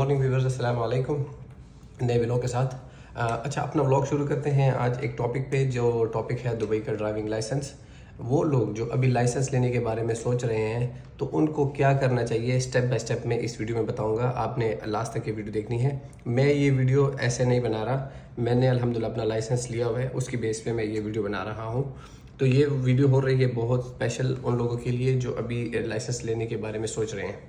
Morning viewers, अस्सलाम वालेकुम। नए व्लॉग के साथ अच्छा अपना व्लॉग शुरू करते हैं आज एक टॉपिक पे, जो टॉपिक है दुबई का ड्राइविंग लाइसेंस। वो लोग जो अभी लाइसेंस लेने के बारे में सोच रहे हैं तो उनको क्या करना चाहिए, स्टेप बाय स्टेप में इस वीडियो में बताऊंगा। आपने लास्ट तक ये वीडियो देखनी है। मैं ये वीडियो ऐसे नहीं बना रहा, मैंने अल्हम्दुलिल्लाह अपना लाइसेंस लिया हुआ है, उसकी बेस पे मैं ये वीडियो बना रहा हूँ। तो ये वीडियो हो रही है बहुत स्पेशल उन लोगों के लिए जो अभी लाइसेंस लेने के बारे में सोच रहे हैं।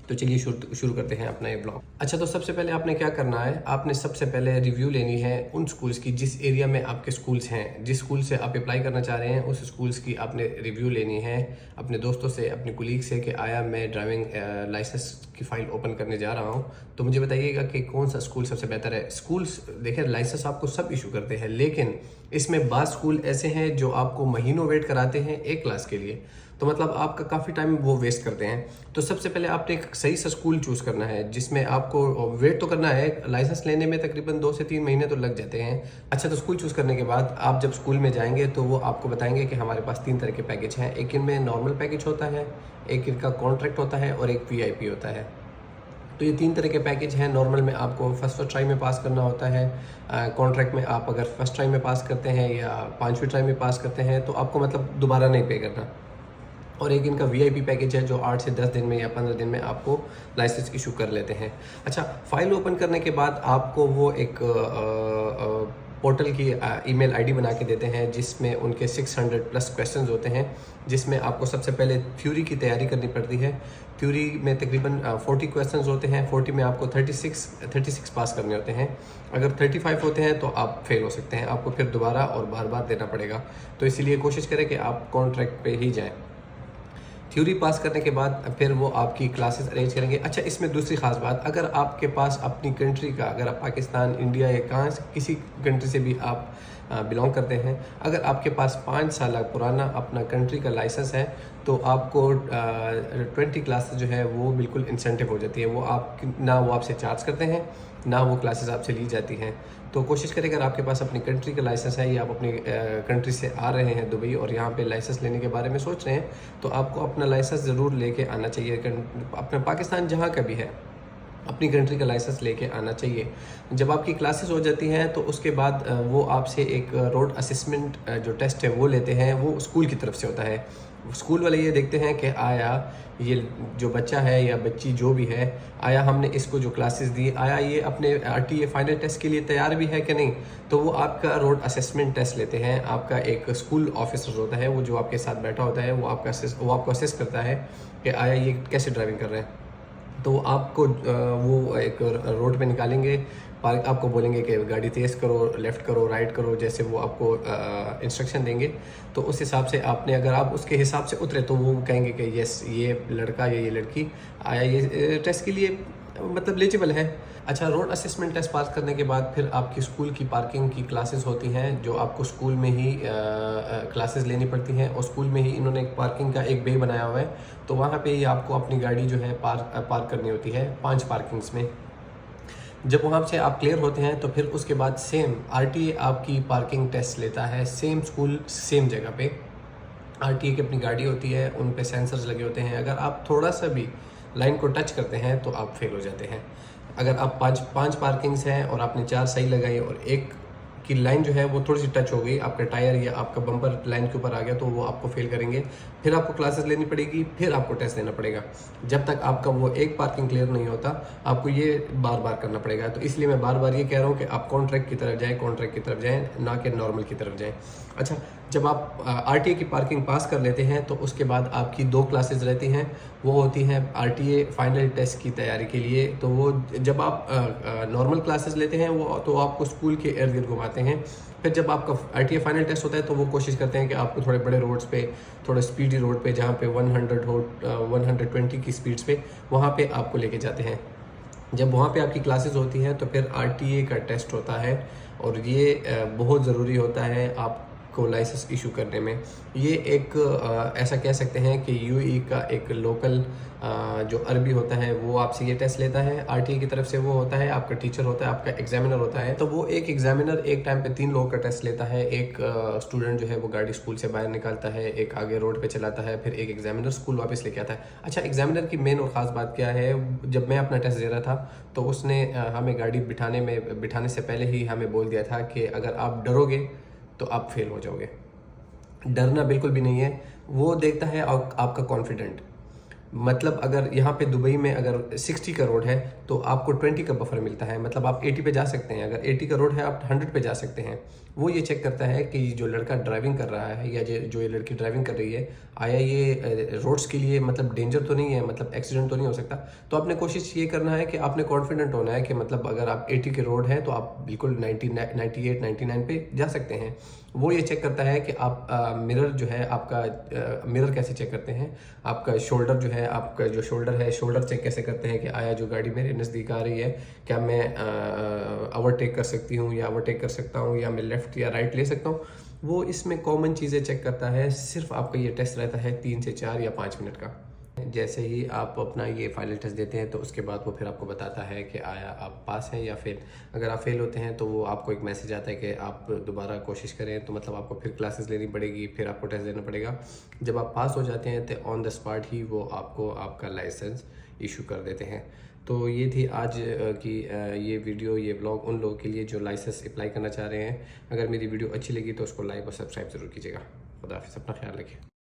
तो चलिए शुरू करते हैं अपना ये ब्लॉग। अच्छा, तो सबसे पहले आपने क्या करना है, आपने सबसे पहले रिव्यू लेनी है उन स्कूल्स की जिस एरिया में आपके स्कूल्स हैं। जिस स्कूल से आप अप्लाई करना चाह रहे हैं उस स्कूल्स की आपने रिव्यू लेनी है अपने दोस्तों से, अपने कुलीग से कि आया मैं ड्राइविंग लाइसेंस की फ़ाइल ओपन करने जा रहा हूँ, तो मुझे बताइएगा कि कौन सा स्कूल सबसे बेहतर है। स्कूल्स देखिए, लाइसेंस आपको सब इशू करते हैं, लेकिन इसमें बाज़ स्कूल ऐसे हैं जो आपको महीनों वेट कराते हैं एक क्लास के लिए, तो मतलब आपका काफ़ी टाइम वो वेस्ट करते हैं। तो सबसे पहले आपने एक सही सा स्कूल चूज़ करना है जिसमें आपको वेट तो करना है, लाइसेंस लेने में तकरीबन 2 से 3 महीने तो लग जाते हैं। अच्छा, तो स्कूल चूज़ करने के बाद आप जब स्कूल में जाएंगे तो वो आपको बताएंगे कि हमारे पास 3 तरह के पैकेज हैं। एक इनमें नॉर्मल पैकेज होता है, एक इनका कॉन्ट्रैक्ट होता है और एक VIP होता है। तो ये 3 तरह के पैकेज हैं। नॉर्मल में आपको फर्स्ट ट्राई में पास करना होता है, कॉन्ट्रैक्ट में आप अगर फर्स्ट ट्राई में पास करते हैं या 5वीं ट्राई में पास करते हैं तो आपको मतलब दोबारा नहीं पे करना। और एक इनका VIP पैकेज है जो 8 से 10 दिन में या 15 दिन में आपको लाइसेंस इशू कर लेते हैं। अच्छा, फाइल ओपन करने के बाद आपको वो एक पोर्टल की ईमेल आईडी बना के देते हैं जिसमें उनके 600 प्लस क्वेश्चंस होते हैं, जिसमें आपको सबसे पहले थ्योरी की तैयारी करनी पड़ती है। थ्योरी में तकरीबन 40 क्वेश्चंस होते हैं। 40 में आपको 36 पास करने होते हैं। अगर 35 होते हैं तो आप फेल हो सकते हैं, आपको फिर दोबारा और बार बार देना पड़ेगा। तो इसीलिए कोशिश करें कि आप कॉन्ट्रैक्ट पे ही जाएँ। थ्योरी पास करने के बाद फिर वो आपकी क्लासेस अरेंज करेंगे। अच्छा, इसमें दूसरी ख़ास बात, अगर आपके पास अपनी कंट्री का, अगर आप पाकिस्तान, इंडिया या कहाँ से किसी कंट्री से भी आप बिलोंग करते हैं, अगर आपके पास 5 साल पुराना अपना कंट्री का लाइसेंस है तो आपको 20 क्लासेस जो है वो बिल्कुल इंसेंटिव हो जाती है। वो आप ना वो आपसे चार्ज करते हैं ना वो क्लासेस आपसे ली जाती हैं। तो कोशिश करें, अगर आपके पास अपनी कंट्री का लाइसेंस है या आप अपनी कंट्री से आ रहे हैं दुबई और यहाँ पे लाइसेंस लेने के बारे में सोच रहे हैं, तो आपको अपना लाइसेंस ज़रूर लेके आना चाहिए। अपना पाकिस्तान जहाँ का भी है अपनी कंट्री का लाइसेंस लेके आना चाहिए। जब आपकी क्लासेस हो जाती हैं तो उसके बाद वो आपसे एक रोड असेसमेंट जो टेस्ट है वो लेते हैं। वो स्कूल की तरफ से होता है। स्कूल वाले ये देखते हैं कि आया ये जो बच्चा है या बच्ची जो भी है, आया हमने इसको जो क्लासेस दी, आया ये अपने RTA फाइनल टेस्ट के लिए तैयार भी है कि नहीं। तो वो आपका रोड असेसमेंट टेस्ट लेते हैं। आपका एक स्कूल ऑफिसर होता है वो जो आपके साथ बैठा होता है, वो आपको असेस करता है कि आया ये कैसे ड्राइविंग कर रहे हैं। तो आपको वो एक रोड पे निकालेंगे, पार्क आपको बोलेंगे कि गाड़ी तेज़ करो, लेफ़्ट करो, राइट करो, जैसे वो आपको इंस्ट्रक्शन देंगे। तो उस हिसाब से आपने, अगर आप उसके हिसाब से उतरे तो वो कहेंगे कि यस ये लड़का या ये लड़की आया ये टेस्ट के लिए मतलब एलिजिबल है। अच्छा, रोड असेसमेंट टेस्ट पास करने के बाद फिर आपकी स्कूल की पार्किंग की क्लासेस होती हैं जो आपको स्कूल में ही क्लासेस लेनी पड़ती हैं। और स्कूल में ही इन्होंने एक पार्किंग का एक बे बनाया हुआ है, तो वहाँ पे ही आपको अपनी गाड़ी जो है पार्क करनी होती है 5 पार्किंग्स में। जब वहाँ से आप क्लियर होते हैं तो फिर उसके बाद सेम RTA आपकी पार्किंग टेस्ट लेता है, सेम स्कूल सेम जगह पे। RTA की अपनी गाड़ी होती है, उन पे सेंसर्स लगे होते हैं। अगर आप थोड़ा सा भी लाइन को टच करते हैं तो आप फेल हो जाते हैं। अगर आप पाँच पार्किंग्स हैं और आपने 4 सही लगाई और एक की लाइन जो है वो थोड़ी सी टच हो गई, आपका टायर या आपका बम्पर लाइन के ऊपर आ गया, तो वो आपको फेल करेंगे। फिर आपको क्लासेस लेनी पड़ेगी, फिर आपको टेस्ट देना पड़ेगा। जब तक आपका वो एक पार्किंग क्लियर नहीं होता आपको ये बार बार करना पड़ेगा। तो इसलिए मैं बार बार ये कह रहा हूँ कि आप कॉन्ट्रैक्ट की तरफ जाएँ, ना कि नॉर्मल की तरफ जाएँ। अच्छा, जब आप RTA की पार्किंग पास कर लेते हैं तो उसके बाद आपकी 2 क्लासेस रहती हैं। वो होती हैं RTA फाइनल टेस्ट की तैयारी के लिए। तो वो जब आप नॉर्मल क्लासेस लेते हैं वो तो आपको स्कूल के इर्द गिर्द घुमाते हैं। फिर जब आपका RTA फाइनल टेस्ट होता है तो वो कोशिश करते हैं कि आपको थोड़े बड़े रोड्स पे, थोड़े स्पीडी रोड पे जहाँ पे 100 हो 120 की स्पीड्स पे, वहाँ पे आपको लेके जाते हैं। जब वहाँ पे आपकी क्लासेस होती हैं तो फिर RTA का टेस्ट होता है और ये बहुत ज़रूरी होता है। आप को लाइसेंस इशू करने में। ये एक ऐसा कह सकते हैं कि यूएई का एक लोकल जो अरबी होता है वो आपसे ये टेस्ट लेता है। आरटीए की तरफ से वो होता है, आपका टीचर होता है, आपका एग्जामिनर होता है। तो वो एक एग्जामिनर एक टाइम पे 3 लोगों का टेस्ट लेता है। एक स्टूडेंट जो है वो गाड़ी स्कूल से बाहर निकालता है, एक आगे रोड पे चलाता है, फिर एक एग्जामिनर स्कूल वापस लेके आता है। अच्छा, एग्जामिनर की मेन और ख़ास बात क्या है, जब मैं अपना टेस्ट दे रहा था तो उसने हमें गाड़ी बिठाने से पहले ही हमें बोल दिया था कि अगर आप डरोगे तो आप फेल हो जाओगे। डरना बिल्कुल भी नहीं है, वो देखता है आपका कॉन्फिडेंट। मतलब अगर यहाँ पे दुबई में अगर 60 का रोड है तो आपको 20 का बफर मिलता है, मतलब आप 80 पे जा सकते हैं। अगर 80 का रोड है आप 100 पे जा सकते हैं। वो ये चेक करता है कि जो लड़का ड्राइविंग कर रहा है या जो ये लड़की ड्राइविंग कर रही है, आया ये रोड्स के लिए मतलब डेंजर तो नहीं है, मतलब एक्सीडेंट तो नहीं हो सकता। तो आपने कोशिश ये करना है कि आपने कॉन्फिडेंट होना है कि मतलब अगर आप 80 के रोड है तो आप बिल्कुल 98 99 पे जा सकते हैं। वो ये चेक करता है कि आप मिरर जो है आपका मिरर कैसे चेक करते हैं, आपका शोल्डर जो है, आपका जो शोल्डर है, शोल्डर चेक कैसे करते हैं कि आया जो गाड़ी मेरे नज़दीक आ रही है क्या मैं ओवरटेक कर सकती हूँ या ओवरटेक कर सकता हूँ या मैं लेफ़्ट या राइट ले सकता हूँ। वो इसमें कॉमन चीज़ें चेक करता है। सिर्फ आपका ये टेस्ट रहता है 3 से 4 या 5 मिनट का। जैसे ही आप अपना ये फाइनल टेस्ट देते हैं तो उसके बाद वो फिर आपको बताता है कि आया आप पास हैं या फेल। अगर आप फेल होते हैं तो वो आपको एक मैसेज आता है कि आप दोबारा कोशिश करें, तो मतलब आपको फिर क्लासेस लेनी पड़ेगी, फिर आपको टेस्ट देना पड़ेगा। जब आप पास हो जाते हैं तो ऑन द स्पॉट ही वो आपको आपका लाइसेंस इशू कर देते हैं। तो ये थी आज की ये वीडियो, ये ब्लॉग उन लोगों के लिए जो लाइसेंस अप्लाई करना चाह रहे हैं। अगर मेरी वीडियो अच्छी लगी तो उसको लाइक और सब्सक्राइब ज़रूर कीजिएगा। खुदा हाफिज़, अपना ख्याल रखिए।